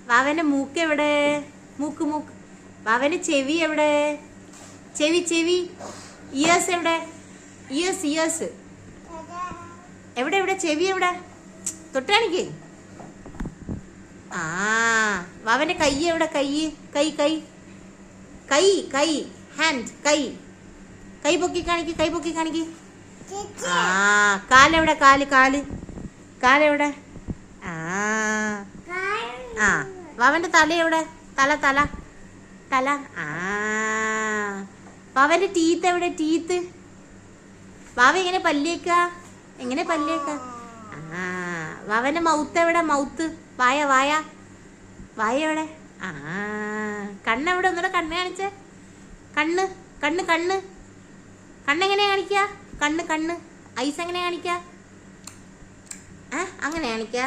വാവന്റെ മൂക്ക് എവിടെ? മൂക്ക് മൂക്ക്. വാവന്റെ ചെവി എവിടെ? ചെവി ചെവി. ഇയേഴ്സ് എവിടെ? ഇയേഴ്സ് ഇയേഴ്സ് എവിടെ? എവിടെ ചെവി എവിടെ? തൊട്ടാണിക്ക്. ആ വാവന്റെ കൈ എവിടെ? കൈ കൈ കൈ കൈ കൈ ഹാൻഡ് കൈ. കൈ പൊക്കി കാണിക്ക്, കൈ പൊക്കി കാണിക്ക്. ആ കാലെവിടെ? കാല് കാല് കാലെവിടെ? ആ ആ വാവന്റെ തല എവിടെ? തല തല തല. ആ വാവന്റെ ടീത്ത് എവിടെ? ടീത്ത്. വാവ എങ്ങനെ പല്ലിയേക്ക? എങ്ങനെ പല്ലിയേക്ക? ആ വാവന്റെ മൗത്ത് എവിടെ? മൗത്ത്. വായ വായ വായ എവിടെ? ആ കണ്ണെവിടെ? ഒന്നുകൂടെ കണ്ണ് കാണിച്ചേ. കണ്ണ് കണ്ണ് കണ്ണ് കണ്ണെങ്ങനെയാ കാണിക്കുക? കണ്ണ് കണ്ണ് ഐസ് എങ്ങനെയാ കാണിക്കുക? അങ്ങനെ കാണിക്കുക.